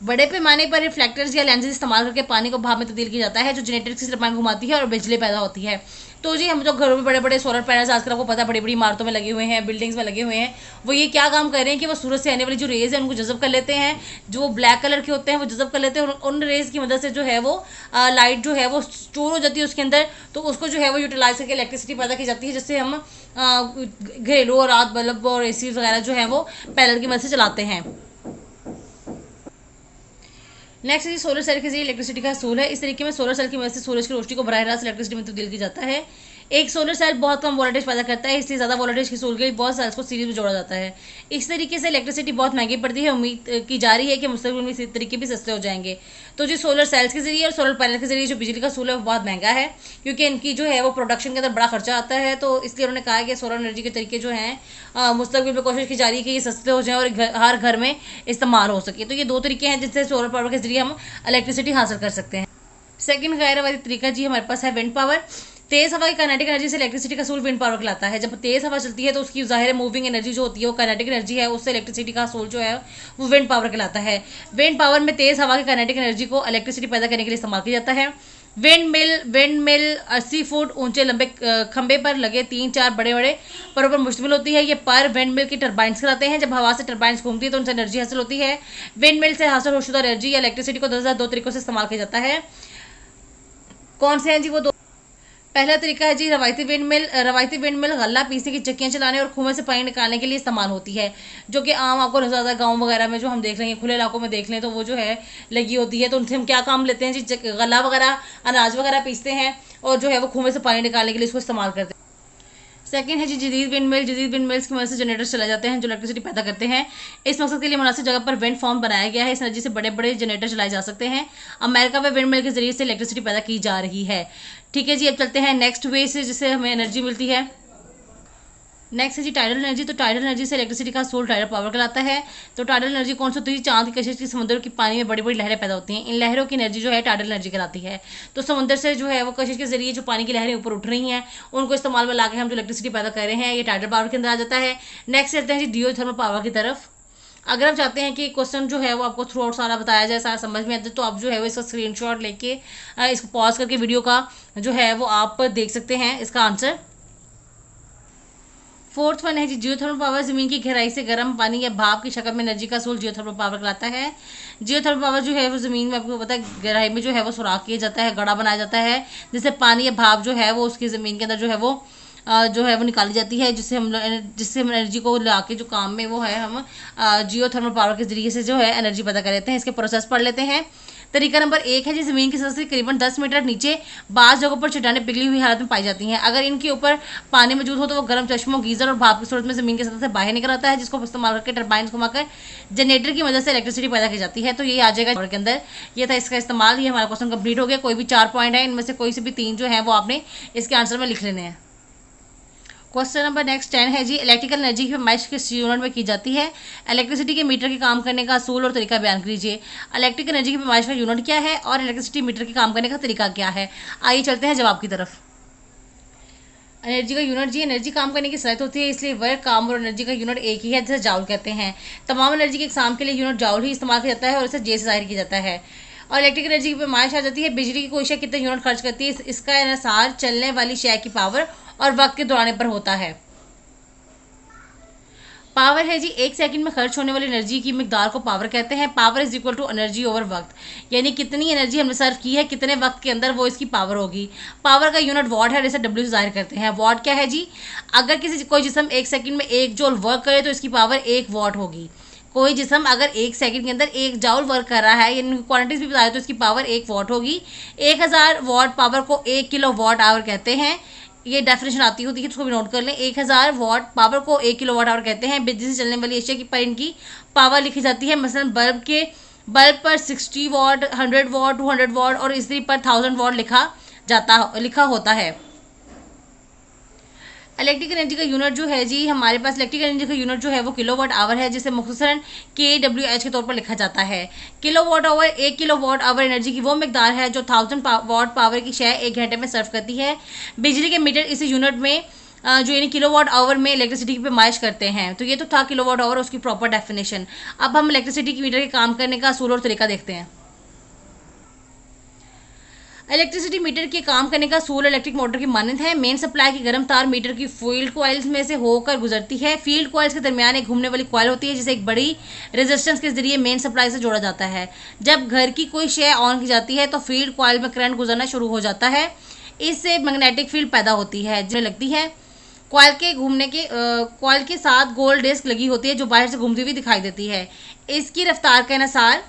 बड़े पैमाने पर रिफ्लेक्टर्स या लेंसेज इस्तेमाल करके पानी को भाप में तब्दील किया जाता है जो जनरेटर की टरबाइन घुमाती है और बिजली पैदा होती है। तो जी हम जो घरों में बड़े बड़े सोलर पैनल्स आजकल आपको पता है बड़ी बड़ी इमारतों में लगे हुए हैं, बिल्डिंग्स में लगे हुए हैं, वो ये क्या काम कर रहे हैं कि वो सूरज से आने वाली जो रेज़ है उनको जज़ब कर लेते हैं। जो ब्लैक कलर के होते हैं वो जज़ब कर लेते हैं और उन रेज़ की मदद से जो है वो लाइट जो है वो स्टोर हो जाती है उसके अंदर, तो उसको जो है वो यूटिलाइज करके इलेक्ट्रिसिटी पैदा की जाती है, जिससे हम घरेलू और रात बल्ब और AC वगैरह जो है वो पैनल की मदद से चलाते हैं। नेक्स्ट जी सोलर सेल के जरिए इलेक्ट्रिसिटी का हसूल है। इस तरीके में सोलर सेल की मदद से सूरज की रोशनी को बराह रास्त इलेक्ट्रिसिटी में तब्दील किया जाता है। एक सोलर सेल बहुत कम वोल्टेज पैदा करता है, इसलिए ज़्यादा वोल्टेज के हसूल के लिए बहुत सेल्स को सीरीज में जोड़ा जाता है। इस तरीके से इलेक्ट्रिसिटी बहुत महंगी पड़ती है। उम्मीद की जा रही है कि मुस्तकबिल में इसी तरीके भी सस्ते हो जाएंगे। तो जी सोलर सेल्स के जरिए और सोलर पैनल के जरिए जो बिजली का हसूल है वो बहुत महंगा है, क्योंकि इनकी जो है वो प्रोडक्शन के अंदर बड़ा खर्चा आता है। तो इसलिए उन्होंने कहा कि सोलर एनर्जी के तरीके जो हैं मुस्तकबिल में कोशिश की जा रही है कि ये सस्ते हो जाएँ और हर घर में इस्तेमाल हो सके। तो ये 2 तरीके हैं जिससे सोलर पावर के जरिए हम इलेक्ट्रिसिटी हासिल कर सकते हैं। सेकंड गैर रवायती तरीका जी हमारे पास है विंड पावर। तेज़ हवा की काइनेटिक एनर्जी से इलेक्ट्रिसिटी का सूल विंड पावर कहलाता है। जब तेज़ हवा चलती है तो उसकी ज़ाहिर मूविंग एनर्जी जो होती है वो काइनेटिक एनर्जी है, उससे इलेक्ट्रिसिटी का सूल जो है वो विंड पावर कहलाता है। विंड पावर में तेज़ हवा की काइनेटिक एनर्जी को इलेक्ट्रिसिटी पैदा करने के लिए इस्तेमाल किया जाता है। विंड मिल 80 फुट ऊंचे लंबे खंबे पर लगे 3-4 बड़े बड़े परों पर मुश्तमिल होती है। ये पर विंड मिल की टरबाइंस कराते हैं। जब हवा से टरबाइंस घूमती है तो उनसे एनर्जी हासिल होती है। विंड मिल से हासिल शुदा एनर्जी या इलेक्ट्रिसिटी को 10,002 तरीकों से इस्तेमाल किया जाता है। कौन से हैं जी वो दो? पहला तरीका है जी रवायती विंड मिल गल्ला पीसने की चक्कियाँ चलाने और कुएं से पानी निकालने के लिए इस्तेमाल होती है, जो कि आम आपको नजर आता है गाँव वगैरह में। जो हम देख लेंगे खुले इलाकों में देख लें तो वो जो है लगी होती है। तो उनसे हम क्या काम लेते हैं जी, गला वगैरह अनाज वगैरह पीसते हैं और जो है वो कुएं से पानी निकालने के लिए इसको इस्तेमाल करते हैं। सेकंड है जी जदीद विंड मिल्स की मदद से जनरेटर्स चलाए जाते हैं जो इलेक्ट्रिसिटी पैदा करते हैं। इस मकसद के लिए मुनासिब जगह पर विंड फार्म बनाया गया है। इस एनर्जी से बड़े बड़े जनरेटर चलाए जा सकते हैं। अमेरिका में विंड मिल के जरिए से इलेक्ट्रिसिटी पैदा की जा रही है। ठीक है जी, अब चलते हैं नेक्स्ट वे से जिससे हमें एनर्जी मिलती है। नेक्स्ट है जी टाइडल एनर्जी। तो टाइडल एनर्जी से इलेक्ट्रिसिटी का सोल टाइडल पावर कहलाता है। तो टाइडल एनर्जी कौन सी होती है? चांद की कशिश की समुद्र की पानी में बड़ी बड़ी लहरें पैदा होती हैं। इन लहरों की एनर्जी जो है टाइडल एनर्जी कहलाती है। तो समुद्र से जो है वो कशिश के जरिए जो पानी की लहरें ऊपर उठ रही हैं उनको इस्तेमाल में लाकर हम जो इलेक्ट्रिसिटी पैदा कर रहे हैं ये टाइडल पावर के अंदर आ जाता है। नेक्स्ट चलते हैं जी जियोथर्मल पावर की तरफ। अगर आप चाहते हैं कि क्वेश्चन जो है वो आपको थ्रू आउट सारा बताया जाए, सारा समझ में आता है, तो आप जो है वो इसका स्क्रीनशॉट लेके इसको पॉज करके वीडियो का जो है वो आप देख सकते हैं इसका आंसर। फोर्थ वन है जी जियोथर्मल पावर। जमीन की गहराई से गर्म पानी या भाप की शक्ल में एनर्जी का सोल जियोथर्मल पावर कहलाता है। जियोथर्मल पावर जो है वो जमीन में आपको पता है गहराई में जो है वो सुराख किया जाता है, गड़ा बनाया जाता है, जिससे पानी या भाप जो है वो उसकी ज़मीन के अंदर जो है वो निकाली जाती है, जिससे हम एनर्जी को ला के जो काम में वो है हम जियोथर्मल पावर के जरिए से जो है एनर्जी पैदा कर लेते हैं। इसके प्रोसेस पढ़ लेते हैं। तरीका नंबर 1 है जी ज़मीन की सतह से करीबन 10 मीटर नीचे बाज़ जगहों पर चट्टानें पिघली हुई हालत में पाई जाती हैं। अगर इनके ऊपर पानी मौजूद हो तो वो गर्म चश्मों, गीजर और भाप की सूरत में ज़मीन की सतह से बाहर निकल आता है, जिसको इस्तेमाल करके टरबाइन घुमाकर जनरेटर की मदद से इलेक्ट्रिसिटी पैदा की जाती है। तो ये आ जाएगा के अंदर। ये था इसका इस्तेमाल। ये हमारा क्वेश्चन कंप्लीट हो गया। कोई भी 4 पॉइंट है, इनमें से कोई से भी 3 जो है वो आपने इसके आंसर में लिख लेने हैं। क्वेश्चन नंबर नेक्स्ट 10 है जी इलेक्ट्रिकल एनर्जी की पैमाइश किस यूनिट में की जाती है? इलेक्ट्रिसिटी के मीटर के काम करने का असूल और तरीका बयान कीजिए। इलेक्ट्रिकल एनर्जी की पैमाइश का यूनिट क्या है और इलेक्ट्रिसिटी मीटर के काम करने का तरीका क्या है? आइए चलते हैं जवाब की तरफ। एनर्जी का यूनिट जी एनर्जी काम करने की सलाहियत होती है, इसलिए वर्क, काम और एनर्जी का यूनिट एक ही है, जिसे जाउल कहते हैं। तमाम एनर्जी के एग्जाम के लिए यूनिट जाउल ही इस्तेमाल किया जाता है और इसे जे से जाहिर किया जाता है। और इलेक्ट्रिक एनर्जी की पैमाइश आ जाती है बिजली की कोई शय कितने यूनिट खर्च करती है, इसका इन्हिसार चलने वाली शय की पावर और वक्त के दौरान पर होता है। पावर है जी 1 सेकंड में खर्च होने वाली एनर्जी की मिकदार को पावर कहते हैं। Power is equal to energy over वक्त, यानी कितनी एनर्जी हमने सर्व की है कितने वक्त के अंदर वो इसकी पावर होगी। पावर का यूनिट वॉट है, इसे डब्ल्यू से जाहिर करते हैं। वॉट क्या है जी? अगर कोई जिसम 1 सेकंड में 1 जूल वर्क करे तो इसकी पावर 1 वॉट होगी। कोई जिसम अगर 1 सेकंड के अंदर 1 जाउल वर्क कर रहा है, यानी क्वांटिटीज भी बताया तो इसकी पावर 1 वॉट होगी। 1000 वॉट पावर को 1 किलो वॉट आवर कहते हैं। ये डेफिनेशन आती होती है, इसको भी नोट कर लें। 1000 वॉट पावर को 1 किलो वाट आवर कहते हैं। बिजली से चलने वाली एशिया की पर इनकी पावर लिखी जाती है। मसलन बल्ब पर 60 वॉट, 100 वॉट, 200 वॉट और इसी पर 1000 वॉट लिखा होता है। इलेक्ट्रिक एनर्जी का यूनिट जो है जी हमारे पास इलेक्ट्रिक एनर्जी का यूनिट जो है वो किलोवाट आवर है, जिसे मुख्तसरन kWh के तौर पर लिखा जाता है। Kilowatt hour 1 kilowatt hour energy की वो मिकदार है जो 1000 वॉट पावर की शय 1 घंटे में सर्व करती है। बिजली के मीटर इस यूनिट में जो यानी किलोवाट आवर में इलेक्ट्रिसिटी की पैमाइश करते हैं। तो ये तो था किलोवाट आवर, उसकी प्रॉपर डेफिनेशन। अब हम इलेक्ट्रिसिटी की मीटर के काम करने का असूल और तरीका देखते हैं। इलेक्ट्रिसिटी मीटर के काम करने का असूल इलेक्ट्रिक मोटर की मानद है। मेन सप्लाई की गर्म तार मीटर की फील्ड कॉइल्स में से होकर गुजरती है। फील्ड कॉइल्स के दरमियान एक घूमने वाली कॉइल होती है जिसे एक बड़ी रेजिस्टेंस के जरिए मेन सप्लाई से जोड़ा जाता है। जब घर की कोई शय ऑन की जाती है तो फील्ड कॉइल में करंट गुजरना शुरू हो जाता है। इससे मैग्नेटिक फील्ड पैदा होती है जिसमें लगती है। कॉइल के साथ गोल डिस्क लगी होती है जो बाहर से घूमती हुई दिखाई देती है। इसकी रफ्तार के अनुसार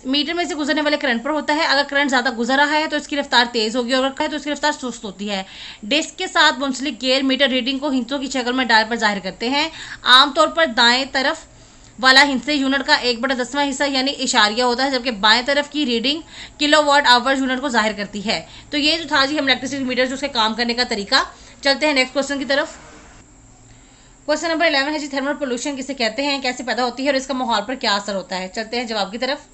मीटर में से गुजरने वाले करंट पर होता है। अगर करंट ज़्यादा गुजर रहा है तो इसकी रफ्तार तेज़ होगी और अगर तो इसकी रफ्तार सुस्त होती है। डिस्क के साथ मुंसलिक गियर मीटर रीडिंग को हिंसों की शक्ल में डायल पर जाहिर करते हैं। आमतौर पर दाएं तरफ वाला हिस्से यूनिट का 1/10वां हिस्सा यानी इशारिया होता है, जबकि बाएं तरफ की रीडिंग किलोवाट आवर यूनिट को जाहिर करती है। तो ये जो था जी हम इलेक्ट्रिसिटी मीटर जो उसके काम करने का तरीका। चलते हैं नेक्स्ट क्वेश्चन की तरफ। क्वेश्चन नंबर 11 है जी थर्मल पोल्यूशन किसे कहते हैं, कैसे पैदा होती है और इसका माहौल पर क्या असर होता है? चलते हैं जवाब की तरफ।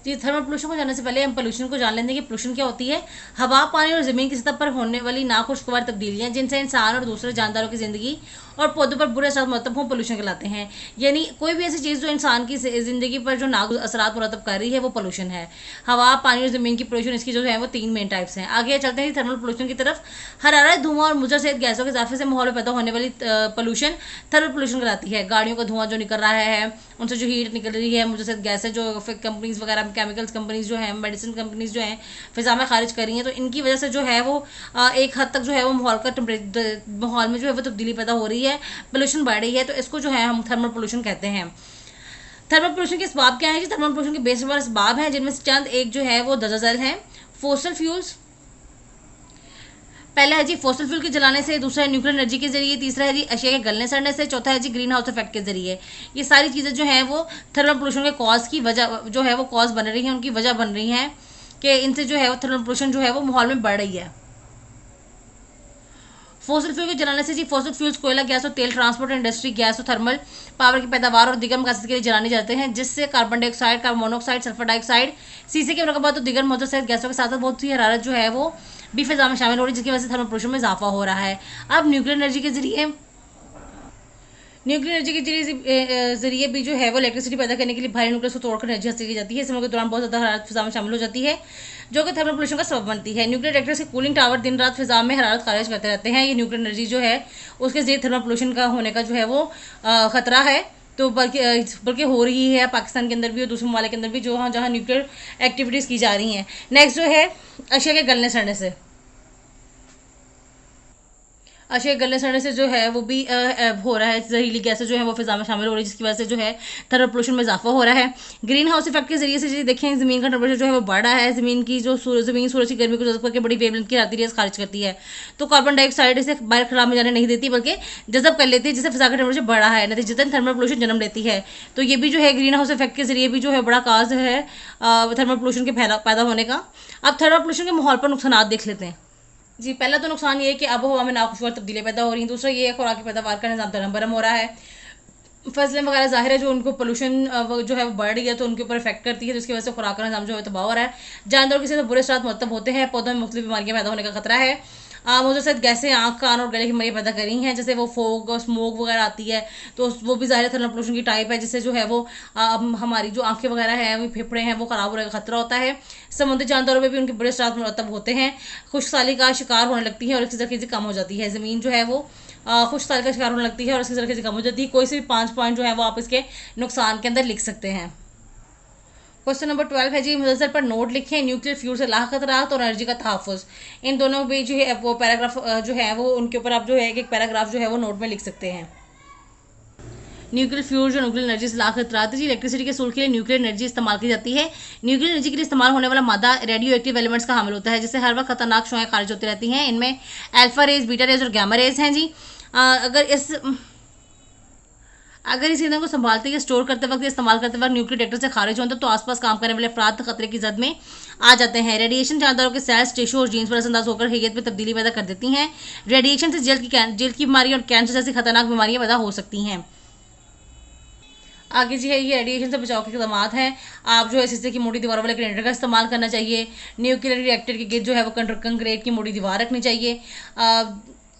जी, थर्मल पोल्यूशन को जानने से पहले हम पोल्यूशन को जान लेते हैं कि पोल्यूशन क्या होती है। हवा, पानी और ज़मीन की सतह पर होने वाली नाखुशगवार तब्दीलियां जिनसे इंसान और दूसरे जानदारों की ज़िंदगी और पौधों पर बुरे असर मुरतब हों, पोल्यूशन कहलाते हैं। यानी कोई भी ऐसी चीज़ जो इंसान की ज़िंदगी पर जो नागुर असरात मुरतब कर रही है वो पोल्यूशन है। हवा, पानी और ज़मीन की पोल्यूशन, इसकी जो है वो 3 मेन टाइप्स हैं। आगे चलते हैं थर्मल पोल्यूशन की तरफ। हरारत, धुआं और मुजर सहित गैसों के इजाफे से माहौल में पैदा होने वाली पोल्यूशन थर्मल पोल्यूशन कहलाती है। गाड़ियों का धुआं जो निकल रहा है, उनसे जो हीट निकल रही है, मुझे सहित गैसें जो कंपनीज वगैरह, केमिकल्स कंपनीज जो हैं, मेडिसिन कंपनीज जो हैं फिजा में खारिज कर रही हैं, तो इनकी वजह से जो है वो एक हद तक जो है वो माहौल में जो है वो तब्दीली पैदा हो रही है, पोल्यूशन बढ़ रही है। तो इसको जो है हम थर्मल पोल्यूशन कहते हैं। थर्मल पोल्यूशन के असबाब क्या है जी? थर्मल पोल्यूशन के बेसुमार असबाब हैं, जिनमें से चंद एक जो है वो दर्ज हैं। फोसिल फ्यूल्स, पहला है जी फॉसिल फ्यूल के जलाने से, दूसरा है न्यूक्लियर एनर्जी के जरिए, तीसरा है जी अशिया के गलने सड़ने से, चौथा है जी ग्रीन हाउस इफेक्ट के जरिए। ये सारी चीज़ें जो हैं वो थर्मल पोल्यूशन के कॉज की वजह जो है वो कॉज बन रही हैं, उनकी वजह बन रही हैं कि इनसे जो है वो थर्मल पोल्यूशन जो है वो माहौल में बढ़ रही है। फॉसिल फ्यूल के जलाने से जी फॉसिल फ्यूल्स कोयला गैस और तेल, ट्रांसपोर्ट इंडस्ट्री गैस और थर्मल पावर की पैदावार और दिगर मकसद के लिए जलाने जाते हैं, जिससे carbon dioxide, carbon monoxide, sulphur dioxide, CC के मरकबात और दिगर मौजूद सहित गैसों के साथ बहुत सी हरारत जो है वो भी फिजा में शामिल हो रही है, जिसकी वजह से थर्मल पोल्यूशन में इजाफा हो रहा है। अब न्यूक्लियर एनर्जी के जरिए भी जो है वो इलेक्ट्रिसिटी पैदा करने के लिए भारी न्यूक्लियस को तोड़कर एनर्जी हासिल की जाती है। समय के दौरान बहुत ज़्यादा हरारत फिजा में शामिल हो जाती है, जो कि थर्मल पोल्यूशन का सबब बनती है। न्यूक्लियर रिएक्टर्स के कूलिंग टावर दिन रात फिजा में हरारत खारिज करते रहते हैं। ये न्यूक्लियर एनर्जी जो है उसके जरिए थर्मल पोल्यूशन का होने का जो है वो खतरा है, तो बल्कि हो रही है पाकिस्तान के अंदर भी और दूसरे ममालिक के अंदर भी, जो जहाँ न्यूक्लियर एक्टिविटीज़ की जा रही हैं। नेक्स्ट जो है अशिया के गलने सड़ने से। अशे गलने सड़ने से जो है वो भी हो रहा है, जहरीली गैसें जो है वो फिजा में शामिल हो रही है, जिसकी वजह से जो है थर्मल पोल्यूशन में इजाफा हो रहा है। ग्रीन हाउस इफेक्ट के जरिए से देखें, ज़मीन का टेम्परेचर जो है वो बढ़ रहा है। ज़मीन की जो ज़मीन सूरज की गर्मी को जज़ब करके बड़ी वेवलेंथ की राती रेज़ खारिज करती है, तो कार्बन डाइऑक्साइड इसे बाहर खराब में जाने नहीं देती, बल्कि जज़ब कर लेती है, जिससे फिजा का टेम्परेचर बढ़ा है, नतीजतन थर्मल पोल्यूशन जन्म लेती है। तो ये भी जो है ग्रीन हाउस इफेक्ट के जरिए भी जो है बड़ा काज है थर्मल पोल्यूशन के पैदा होने का। अब थर्मल पोल्यूशन के माहौल पर नुकसान देख लेते हैं जी। पहला तो नुकसान ये है कि आबो हवा में नाखुशगवार तब्दीलियाँ पैदा हो रही हैं। दूसरा ये है खुराक की पैदावार का निज़ाम दरम बरम हो रहा है। फसलें वगैरह ज़ाहिर है जो उनको पोल्यूशन जो है वो बढ़ रही है, तो उनके ऊपर इफेक्ट करती है, जिसकी वजह से खुराक का निज़ाम जो है तबाह हो रहा है। जानवरों के साथ बुरे असरात मुरतब होते हैं। पौधों में मुख्तलिफ बीमारियाँ पैदा होने का खतरा है। मुझे साथ गैसें आँख, कान और गले की बीमारियाँ पैदा करी हैं, जैसे वो फोग और स्मोक वगैरह आती है, तो वो भी ज़ाहिर थर्मल पोल्यूशन की टाइप है, जिससे जो है वो हमारी जो आँखें वगैरह हैं, वो फेफड़े हैं, वो ख़राब होने का खतरा होता है। समुद्री जानवरों में भी उनके बुरे असरात मुरतब होते हैं। खुशहाली का शिकार होने लगती है और इसकी जरखेज़ी कम हो जाती है। ज़मीन जो है वो खुशहाली का शिकार होने लगती है और इसकी जरखेज़ी कम हो जाती है। कोई से भी 5 पॉइंट जो है वो आप इसके नुकसान के अंदर लिख सकते हैं। क्वेश्चन नंबर 12 है जी, मुसलसल पर नोट लिखें। न्यूक्लियर फ्यूल से लाख खतरात और एनर्जी का तहफ़्फ़ुज़, इन दोनों में जो है वो पैराग्राफ जो है वो उनके ऊपर आप जो है एक पैराग्राफ जो है वो नोट में लिख सकते हैं। न्यूक्लियर फ्यूल जो न्यूक्लियर एनर्जी से लाख खतरात है जी। इलेक्ट्रिसिटी के सूल के लिए न्यूक्लियर एनर्जी इस्तेमाल की जाती है। न्यूक्लियर एनर्जी के लिए इस्तेमाल होने वाला मादा रेडियो एक्टिव एलिमेंट्स का हामिल होता है, जिससे हर वक्त खतरनाक शुआएं खारिज होती रहती हैं। इनमें अल्फा रेज, बीटा रेज और गामा रेज हैं जी। अगर इस ईंधन को संभालते या स्टोर करते वक्त या इस्तेमाल करते वक्त न्यूक्लियर रिएक्टर से खारिज हों तो आसपास काम करने वाले अफराद खतरे की जद में आ जाते हैं। रेडिएशन जानदारों के सेल्स, टिश्यू और जीन्स पर असरअंदाज होकर हैयत में तब्दीली पैदा कर देती हैं। रेडिएशन से जल्द की बीमारी और कैंसर जैसी खतरनाक बीमारियां पैदा हो सकती हैं। आगे जी है ये रेडिएशन से बचाव के इक़दाम हैं। आप जो है शीशे की मोटी दीवारों वाले कैलेंडर का इस्तेमाल करना चाहिए। न्यूक्लियर रिएक्टर की गेट जो है वो कंक्रीट की मोटी दीवार रखनी चाहिए।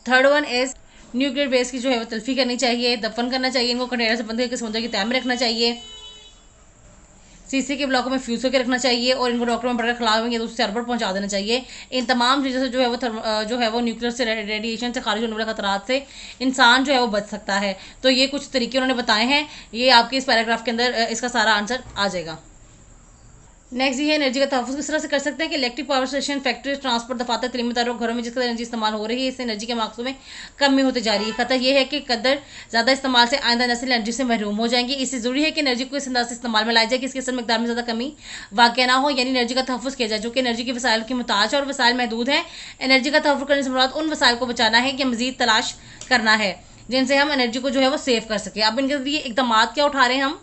Third one is nuclear waste की जो है वो तल्फी करनी चाहिए, दफन करना चाहिए। इनको कंटेनर से बंद करके समुद्र की तह में रखना चाहिए। शीशे के ब्लॉकों में फ्यूज करके रखना चाहिए और इनको डॉक्टर में पढ़कर खिलावेंगे तो उससे अर्बड़ पहुंचा देना चाहिए। इन तमाम चीज़ों से जो है वो न्यूक्लियर से रेडिएशन से खारिज होने वाले खतरात से इंसान जो है वो बच सकता है। तो ये कुछ तरीके उन्होंने बताए हैं, ये आपके इस पैराग्राफ के अंदर इसका सारा आंसर आ जाएगा। नेक्स्ट ये है एनर्जी का तहफ़्फ़ुज़ किस तरह से कर सकते हैं कि electric power station, factory, transport, दफातर, तलीमी इदारों, घरों में जिसका एनर्जी इस्तेमाल हो रही है, इससे एनर्जी के मकसद में कमी होती जा रही है। खतरा यह है कि कदर ज़्यादा इस्तेमाल से आइंदा नस्ल एनर्जी से महरूम हो जाएंगी। इससे ज़रूरी है कि एनर्जी को इस अंदाज से इस्तेमाल में लाई जाए कि इसकी असल मकदार में ज़्यादा कमी वाक़ ना हो, यानी एनर्जी का तहफ़्फ़ुज़ किया जाए जो कि एनर्जी के वसाइल की मुताज है और वसाइल महदूद हैं। एनर्जी का तहफ़्फ़ुज़ करने से मुराद उन वसाइल को बचाना है कि मज़ीद तलाश करना है जिनसे हम एनर्जी को जो है वो सेव कर सकें। अब इनके लिए इक़दाम क्या उठा रहे हैं हम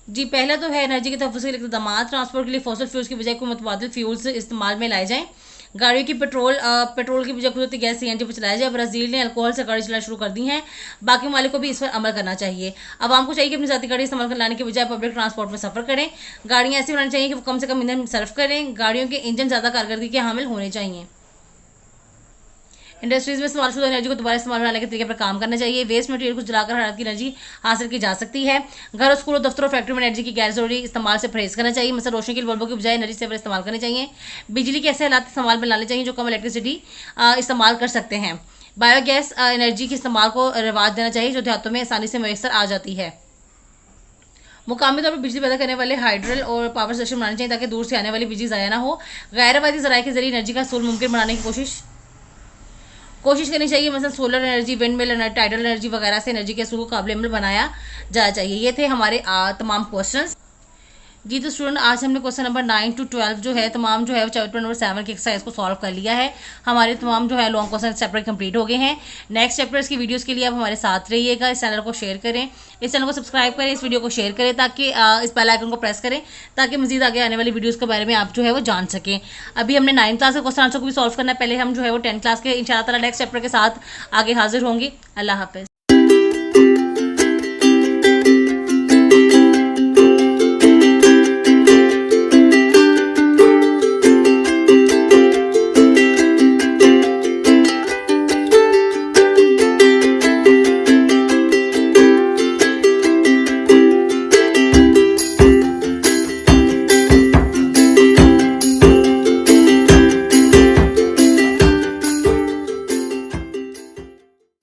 जी। पहला तो है एनर्जी के तहफ़्फ़ुज़ के लिए इक़दाम। ट्रांसपोर्ट के लिए फॉसिल फ्यूल्स की बजाय कोई मुतबादिल फ्यूल्स इस्तेमाल में लाए जाएँ। गाड़ियों की पेट्रोल की बजाय खुद गैस CNG पर चलाया जाए। ब्राज़ील ने अल्कोहल से गाड़ी चलाना शुरू कर दी है, बाकी मालिक को भी इस पर अमल करना चाहिए। अब हमको चाहिए कि अपनी ज़ाती गाड़ी इस्तेमाल लाने के बजाय पब्लिक ट्रांसपोर्ट में सफ़र करें। गाड़ियाँ ऐसी बनानी चाहिए कि वो कम से कम ईंधन सर्व करें। गाड़ियों के इंजन ज़्यादा कारकर्दगी के हामिल होने चाहिए। इंडस्ट्रीज में इस्तेमाल शुदा एनर्जी को दोबारा इस्तेमाल बनाने के तरीके पर काम करना चाहिए। वेस्ट मटेरियल को जलाकर हरारत की एनर्जी हासिल की जा सकती है। घर, स्कूल, दफ्तरों, फैक्ट्री में एनर्जी की गैर जरूरी इस्तेमाल से परहेज करना चाहिए। मतलब रोशनी के बल्बों की बजाय एनर्जी सेवर इस्तेमाल करने चाहिए। बिजली के ऐसे हालात इस्तेमाल में लाने चाहिए जो कम इलेक्ट्रिसिटी इस्तेमाल कर सकते हैं। बायोगैस एनर्जी के इस्तेमाल को रिवाज देना चाहिए जो देहातों में आसानी से मैसर आ जाती है। मुकामी तौर पर बिजली पैदा करने वाले हाइड्रल और पावर स्टेशन बनाने चाहिए ताकि दूर से आने वाली बिजली ज़ाया ना हो। गैर रवायती ज़राए के जरिए एनर्जी का सूल मुमकिन बनाने की कोशिश करनी चाहिए। मतलब solar energy, wind mill energy, tidal energy वगैरह से एनर्जी के सूल को काबिल अमल बनाया जाना चाहिए। ये थे हमारे तमाम क्वेश्चंस। जी तो स्टूडेंट, आज हमने क्वेश्चन नंबर 9 to 12 जो है तमाम जो है चैप्टर नंबर 7 की एक्सरसाइज को सॉल्व कर लिया है। हमारे तमाम जो है लॉन्ग क्वेश्चन चैप्टर कंप्लीट हो गए हैं। नेक्स्ट चैप्टर्स की वीडियोस के लिए आप हमारे साथ रहिएगा। इस चैनल को शेयर करें, इस चैनल को सब्सक्राइब करें, इस वीडियो को शेयर करें ताकि इस बेल आइकन को प्रेस करें ताकि मजीद आगे आने वाली वीडियोज़ के बारे में आप जो है वो जान सकें। अभी हमने 9th क्लास के क्वेश्चन आंसर को भी सॉल्व करना है। पहले हम जो है वो 10th क्लास के इंशाअल्लाह ताला नेक्स्ट चैप्टर के साथ आगे हाजिर होंगे। अल्लाह हाफिज़।